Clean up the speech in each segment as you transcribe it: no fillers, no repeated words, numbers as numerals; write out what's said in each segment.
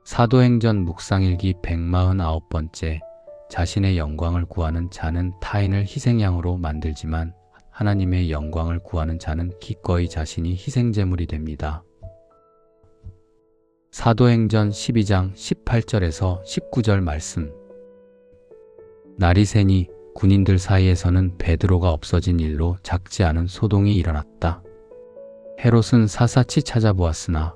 사도행전 묵상일기 149번째. 자신의 영광을 구하는 자는 타인을 희생양으로 만들지만 하나님의 영광을 구하는 자는 기꺼이 자신이 희생제물이 됩니다. 사도행전 12장 18절에서 19절 말씀. 날이 새니 군인들 사이에서는 베드로가 없어진 일로 작지 않은 소동이 일어났다. 헤롯은 사사치 찾아보았으나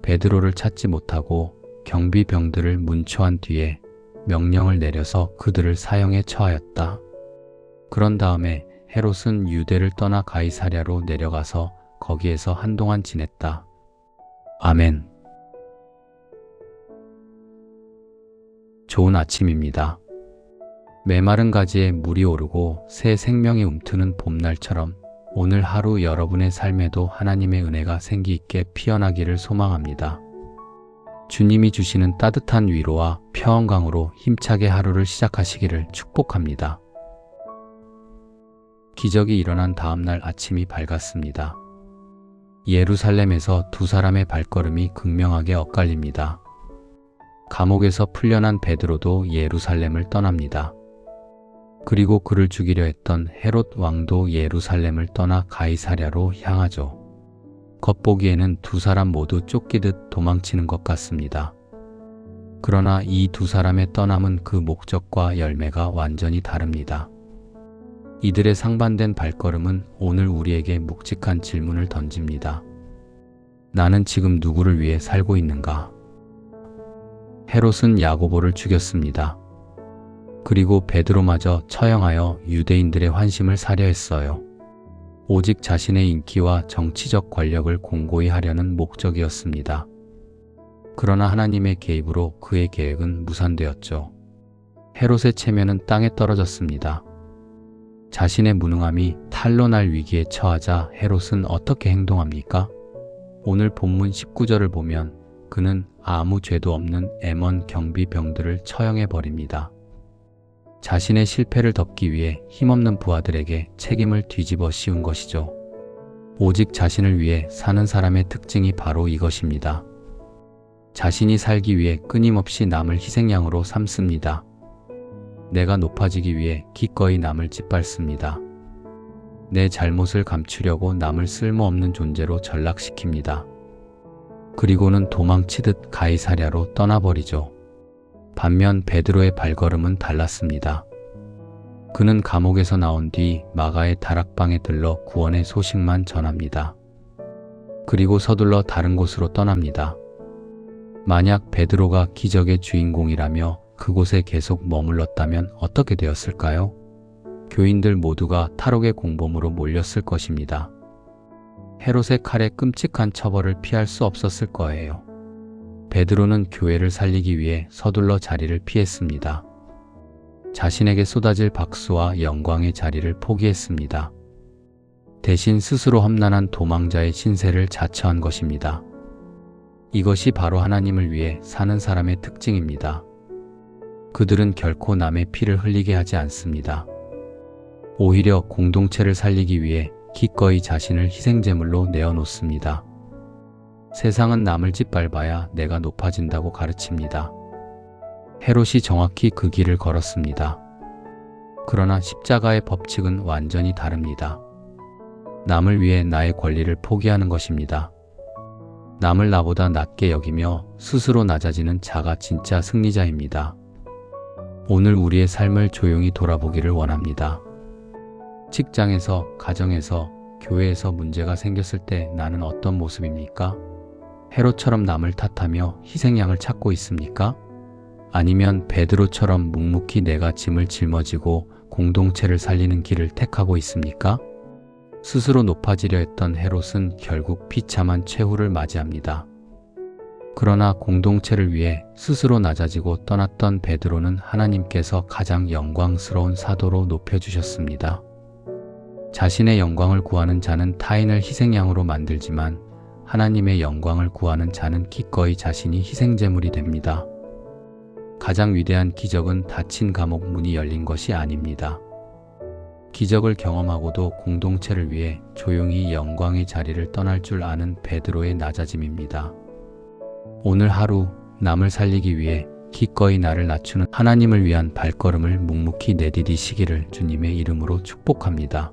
베드로를 찾지 못하고 경비병들을 문초한 뒤에 명령을 내려서 그들을 사형에 처하였다. 그런 다음에 헤롯은 유대를 떠나 가이사랴로 내려가서 거기에서 한동안 지냈다. 아멘. 좋은 아침입니다. 메마른 가지에 물이 오르고 새 생명이 움트는 봄날처럼 오늘 하루 여러분의 삶에도 하나님의 은혜가 생기 있게 피어나기를 소망합니다. 주님이 주시는 따뜻한 위로와 평강으로 힘차게 하루를 시작하시기를 축복합니다. 기적이 일어난 다음 날 아침이 밝았습니다. 예루살렘에서 두 사람의 발걸음이 극명하게 엇갈립니다. 감옥에서 풀려난 베드로도 예루살렘을 떠납니다. 그리고 그를 죽이려 했던 헤롯 왕도 예루살렘을 떠나 가이사랴로 향하죠. 겉보기에는 두 사람 모두 쫓기듯 도망치는 것 같습니다. 그러나 이 두 사람의 떠남은 그 목적과 열매가 완전히 다릅니다. 이들의 상반된 발걸음은 오늘 우리에게 묵직한 질문을 던집니다. 나는 지금 누구를 위해 살고 있는가? 헤롯은 야고보를 죽였습니다. 그리고 베드로마저 처형하여 유대인들의 환심을 사려 했어요. 오직 자신의 인기와 정치적 권력을 공고히 하려는 목적이었습니다. 그러나 하나님의 개입으로 그의 계획은 무산되었죠. 헤롯의 체면은 땅에 떨어졌습니다. 자신의 무능함이 탄로날 위기에 처하자 헤롯은 어떻게 행동합니까? 오늘 본문 19절을 보면 그는 아무 죄도 없는 M1 경비병들을 처형해 버립니다. 자신의 실패를 덮기 위해 힘없는 부하들에게 책임을 뒤집어 씌운 것이죠. 오직 자신을 위해 사는 사람의 특징이 바로 이것입니다. 자신이 살기 위해 끊임없이 남을 희생양으로 삼습니다. 내가 높아지기 위해 기꺼이 남을 짓밟습니다. 내 잘못을 감추려고 남을 쓸모없는 존재로 전락시킵니다. 그리고는 도망치듯 가이사랴로 떠나버리죠. 반면 베드로의 발걸음은 달랐습니다. 그는 감옥에서 나온 뒤 마가의 다락방에 들러 구원의 소식만 전합니다. 그리고 서둘러 다른 곳으로 떠납니다. 만약 베드로가 기적의 주인공이라며 그곳에 계속 머물렀다면 어떻게 되었을까요? 교인들 모두가 탈옥의 공범으로 몰렸을 것입니다. 헤롯의 칼의 끔찍한 처벌을 피할 수 없었을 거예요. 베드로는 교회를 살리기 위해 서둘러 자리를 피했습니다. 자신에게 쏟아질 박수와 영광의 자리를 포기했습니다. 대신 스스로 험난한 도망자의 신세를 자처한 것입니다. 이것이 바로 하나님을 위해 사는 사람의 특징입니다. 그들은 결코 남의 피를 흘리게 하지 않습니다. 오히려 공동체를 살리기 위해 기꺼이 자신을 희생제물로 내어놓습니다. 세상은 남을 짓밟아야 내가 높아진다고 가르칩니다. 헤롯이 정확히 그 길을 걸었습니다. 그러나 십자가의 법칙은 완전히 다릅니다. 남을 위해 나의 권리를 포기하는 것입니다. 남을 나보다 낮게 여기며 스스로 낮아지는 자가 진짜 승리자입니다. 오늘 우리의 삶을 조용히 돌아보기를 원합니다. 직장에서, 가정에서, 교회에서 문제가 생겼을 때 나는 어떤 모습입니까? 헤롯처럼 남을 탓하며 희생양을 찾고 있습니까? 아니면 베드로처럼 묵묵히 내가 짐을 짊어지고 공동체를 살리는 길을 택하고 있습니까? 스스로 높아지려 했던 헤롯은 결국 비참한 최후를 맞이합니다. 그러나 공동체를 위해 스스로 낮아지고 떠났던 베드로는 하나님께서 가장 영광스러운 사도로 높여주셨습니다. 자신의 영광을 구하는 자는 타인을 희생양으로 만들지만 하나님의 영광을 구하는 자는 기꺼이 자신이 희생제물이 됩니다. 가장 위대한 기적은 닫힌 감옥 문이 열린 것이 아닙니다. 기적을 경험하고도 공동체를 위해 조용히 영광의 자리를 떠날 줄 아는 베드로의 낮아짐입니다. 오늘 하루 남을 살리기 위해 기꺼이 나를 낮추는 하나님을 위한 발걸음을 묵묵히 내디디시기를 주님의 이름으로 축복합니다.